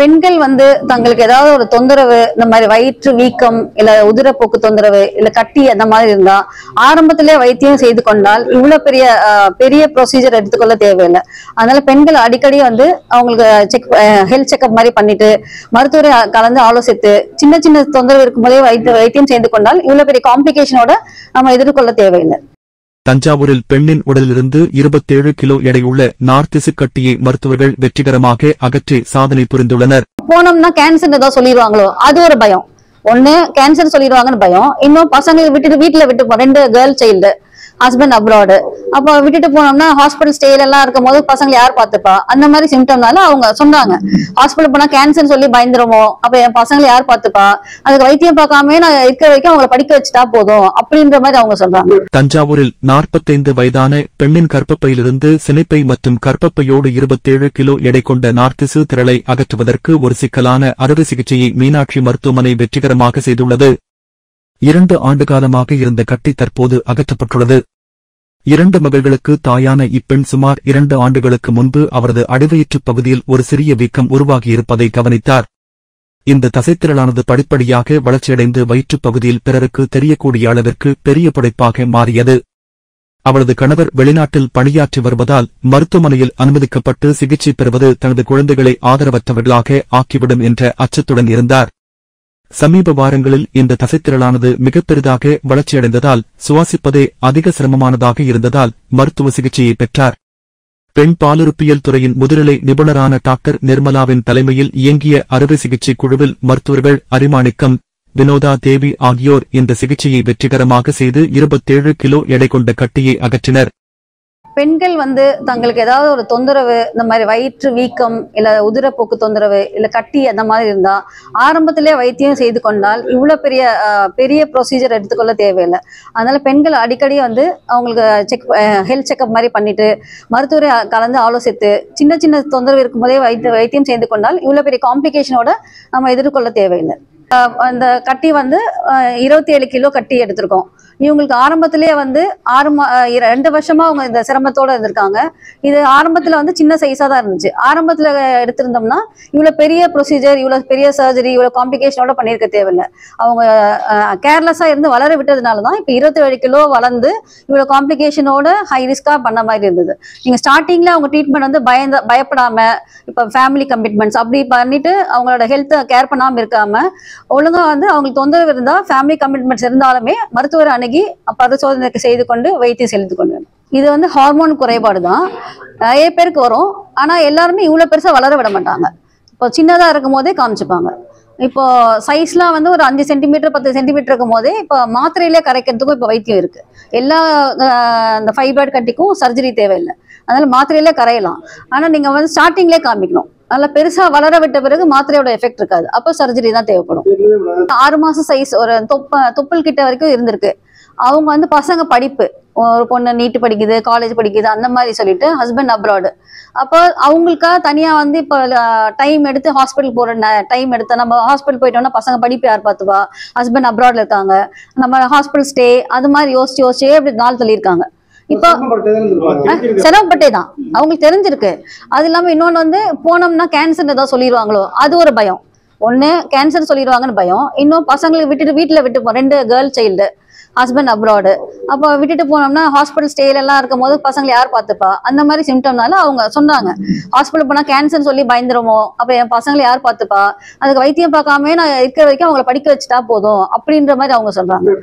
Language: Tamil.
பெண்கள் வந்து தங்களுக்கு ஏதாவது ஒரு தொந்தரவு, இந்த மாதிரி வயிற்று வீக்கம் இல்ல உதிரப்போக்கு தொந்தரவு இல்ல கட்டி அந்த மாதிரி இருந்தா ஆரம்பத்திலே வைத்தியம் செய்து கொண்டால் இவ்வளவு பெரிய ப்ரொசீஜர் எடுத்துக்கொள்ள தேவையில்லை. அதனால பெண்கள் அடிக்கடி வந்து அவங்களுக்கு ஹெல்த் செக்அப் மாதிரி பண்ணிட்டு மருத்துவரை கலந்து ஆலோசித்து சின்ன சின்ன தொந்தரவு இருக்கும்போதே வைத்தியம் செய்து கொண்டால் இவ்வளவு பெரிய காம்ப்ளிகேஷனோட நம்ம எதிர்கொள்ள தேவையில்லை. தஞ்சாவூரில் பெண்ணின் உடலிலிருந்து 27 கிலோ எடையுள்ள நார்த்திசு கட்டியை மருத்துவர்கள் வெற்றிகரமாக அகற்றி சாதனை புரிந்துள்ளனர். போனோம்னா கேன்சர் ஏதாவது சொல்லிடுவாங்களோ அது ஒரு பயம். ஒண்ணு கேன்சர் சொல்லிடுவாங்கன்னு பயம், இன்னும் பசங்களை விட்டுட்டு வீட்டுல விட்டு 2 கேர்ள் சைல்டு, ஹஸ்பண்ட் அப்ராடு, அப்போ விட்டுட்டு போனோம்னா ஹாஸ்பிட்டல் ஸ்டேல எல்லாம் இருக்கும் போது பசங்களை யார் பார்த்துப்பா, அந்த மாதிரி சிம்டம்னால அவங்க சொன்னாங்க ஹாஸ்பிட்டல் போனா கேன்சர் சொல்லி பயந்துருமோ, அப்ப என் பசங்களை யார் பார்த்துப்பா, அதுக்கு வைத்தியம் பார்க்காம நான் இருக்கிற வரைக்கும் அவங்களை படிக்க வச்சுட்டா போதும் அப்படின்ற மாதிரி அவங்க சொல்றாங்க. தஞ்சாவூரில் 45 வயதான பெண்ணின் கர்ப்பப்பையிலிருந்து சினைப்பை மற்றும் கர்ப்பப்பையோடு 27 கிலோ எடை கொண்ட நார்த்திசு திரளை அகற்றுவதற்கு ஒரு சிக்கலான அறுவை சிகிச்சையை மீனாட்சி மருத்துவமனை வெற்றிகரமாக செய்துள்ளது. 2 ஆண்டு காலமாக இருந்த கட்டி தற்போது அகற்றப்பட்டுள்ளது. 2 மகள்களுக்கு தாயான இப்பெண் சுமார் 2 ஆண்டுகளுக்கு முன்பு அவரது அடிவயிற்று பகுதியில் ஒரு சிறிய வீக்கம் உருவாகியிருப்பதை கவனித்தார். இந்த தசைத்திரளானது படிப்படியாக வளர்ச்சியடைந்து வயிற்றுப் பகுதியில் பிறருக்கு தெரியக்கூடிய அளவிற்கு பெரிய படைப்பாக மாறியது. அவளது கணவர் வெளிநாட்டில் பணியாற்றி வருவதால் மருத்துவமனையில் அனுமதிக்கப்பட்டு சிகிச்சை பெறுவது தனது குழந்தைகளை ஆதரவற்றவர்களாக ஆக்கிவிடும் என்ற அச்சத்துடன் இருந்தார். சமீப வாரங்களில் இந்த தசைத்திரளானது மிகப் பெரிதாக வளர்ச்சியடைந்ததால் சுவாசிப்பதே அதிக சிரமமானதாக இருந்ததால் மருத்துவ சிகிச்சையை பெற்றார். பெண் பாலுறுப்பியல் துறையின் முதுநிலை நிபுணரான டாக்டர் நிர்மலாவின் தலைமையில் இயங்கிய அறுவை சிகிச்சை குழுவில் மருத்துவர்கள் அரிமாணிக்கம், வினோதா தேவி ஆகியோர் இந்த சிகிச்சையை வெற்றிகரமாக செய்து 27 கிலோ எடை கொண்ட கட்டியை அகற்றினர். பெண்கள் வந்து தங்களுக்கு ஏதாவது ஒரு தொந்தரவு, இந்த மாதிரி வயிற்று வீக்கம் இல்ல உதிரப்போக்கு தொந்தரவு இல்ல கட்டி அந்த மாதிரி இருந்தா ஆரம்பத்திலே வைத்தியம் செய்து கொண்டால் இவ்வளவு பெரிய ப்ரொசீஜர் எடுத்துக்கொள்ள தேவையில்லை. அதனால பெண்கள் அடிக்கடி வந்து அவங்களுக்கு ஹெல்த் செக்அப் மாதிரி பண்ணிட்டு மருத்துவரை கலந்து ஆலோசித்து சின்ன சின்ன தொந்தரவு இருக்கும்போதே வைத்தியம் செய்து கொண்டால் இவ்வளவு பெரிய காம்ப்ளிகேஷனோட நம்ம எதிர்கொள்ள தேவையில்லை. அந்த கட்டி வந்து 27 கிலோ கட்டி எடுத்திருக்கோம். இவங்களுக்கு ஆரம்பத்திலேயே வந்து 2 வருஷமா அவங்க இந்த சிரமத்தோட இருந்திருக்காங்க. இது ஆரம்பத்துல வந்து சின்ன சைஸா தான் இருந்துச்சு. ஆரம்பத்துல எடுத்திருந்தோம்னா இவ்வளவு பெரிய ப்ரொசீஜர், இவ்வளவு பெரிய சர்ஜரி, இவ்வளவு காம்ப்ளிகேஷனோட பண்ணியிருக்க தேவையில்லை. அவங்க கேர்லெஸ்ஸா இருந்து வளர விட்டதுனாலதான் இப்ப 27 கிலோ வளர்ந்து இவ்வளவு காம்ப்ளிகேஷனோட ஹை ரிஸ்கா பண்ண மாதிரி இருந்தது. நீங்க ஸ்டார்டிங்ல அவங்க ட்ரீட்மெண்ட் வந்து பயப்படாம, இப்ப ஃபேமிலி கமிட்மெண்ட்ஸ் அப்படி பண்ணிட்டு அவங்களோட ஹெல்த் கேர் பண்ணாம இருக்காம ஒழுங்கா வந்து அவங்களுக்கு தொந்தரவு இருந்தா ஃபேமிலி கமிட்மெண்ட்ஸ் இருந்தாலுமே மருத்துவரை அணுகி பரிசோதனைக்கு செய்து கொண்டு வைத்தியம் செலுத்திக் கொண்டு. இது வந்து ஹார்மோன் குறைபாடு தான், நிறைய பேருக்கு வரும். ஆனா எல்லாருமே இவ்வளவு பெருசா வளர விட மாட்டாங்க. இப்போ சின்னதா இருக்கும் போதே காமிச்சுப்பாங்க. இப்போ சைஸ்லாம் வந்து ஒரு 5 சென்டிமீட்டர் 10 சென்டிமீட்டர் இருக்கும் போதே இப்போ மாத்திரையிலே கரைக்கிறதுக்கும் இப்போ வைத்தியம் இருக்கு. எல்லா இந்த ஃபைப்ராய்டு கட்டிக்கும் சர்ஜரி தேவையில்லை, அதனால மாத்திரையிலே கரையலாம். ஆனா நீங்க வந்து ஸ்டார்டிங்லேயே காமிக்கணும். நல்லா பெருசா வளர விட்ட பிறகு மாத்திரையோட எஃபெக்ட் இருக்காது, அப்போ சர்ஜரி தான் தேவைப்படும். 6 மாசம் சைஸ் ஒரு தொப்புள் கிட்ட வரைக்கும் இருந்திருக்கு. அவங்க வந்து பசங்க படிப்பு, ஒரு பொண்ணு நீட் படிக்குது, காலேஜ் படிக்குது, அந்த மாதிரி சொல்லிட்டு ஹஸ்பண்ட் அப்ராடு. அப்போ அவங்களுக்காக தனியா வந்து இப்போ டைம் எடுத்து ஹாஸ்பிட்டல் போற டைம் எடுத்து நம்ம ஹாஸ்பிட்டல் போயிட்டோம்னா பசங்க படிப்பு யார் பார்த்துப்பா, ஹஸ்பண்ட் அப்ராட்ல இருக்காங்க, நம்ம ஹாஸ்பிட்டல் ஸ்டே அது மாதிரி யோசிச்சே அப்படி நாள் தள்ளியிருக்காங்க. இப்போ சிரமப்பட்டே தான் அவங்களுக்கு தெரிஞ்சிருக்கு. அது இல்லாம இன்னொன்னு வந்து போனோம்னா கேன்சர் ஏதாவது சொல்லிடுவாங்களோ அது ஒரு பயம். ஒண்ணு கேன்சர் சொல்லிடுவாங்கன்னு பயம், இன்னும் பசங்களை விட்டுட்டு வீட்டுல விட்டு 2 கேர்ள் சைல்டு, ஹஸ்பண்ட் அப்ராடு, அப்போ விட்டுட்டு போனோம்னா ஹாஸ்பிட்டல் ஸ்டேல எல்லாம் இருக்கும் போது பசங்களை யார் பார்த்துப்பா, அந்த மாதிரி சிம்டம்னால அவங்க சொன்னாங்க ஹாஸ்பிட்டல் போனா கேன்சர் சொல்லி பயந்துருமோ, அப்ப என் பசங்களை யார் பார்த்துப்பா, அதுக்கு வைத்தியம் பார்க்காம நான் இருக்கிற வரைக்கும் அவங்களை படிக்க வச்சுட்டா போதும் அப்படின்ற மாதிரி அவங்க சொல்றாங்க.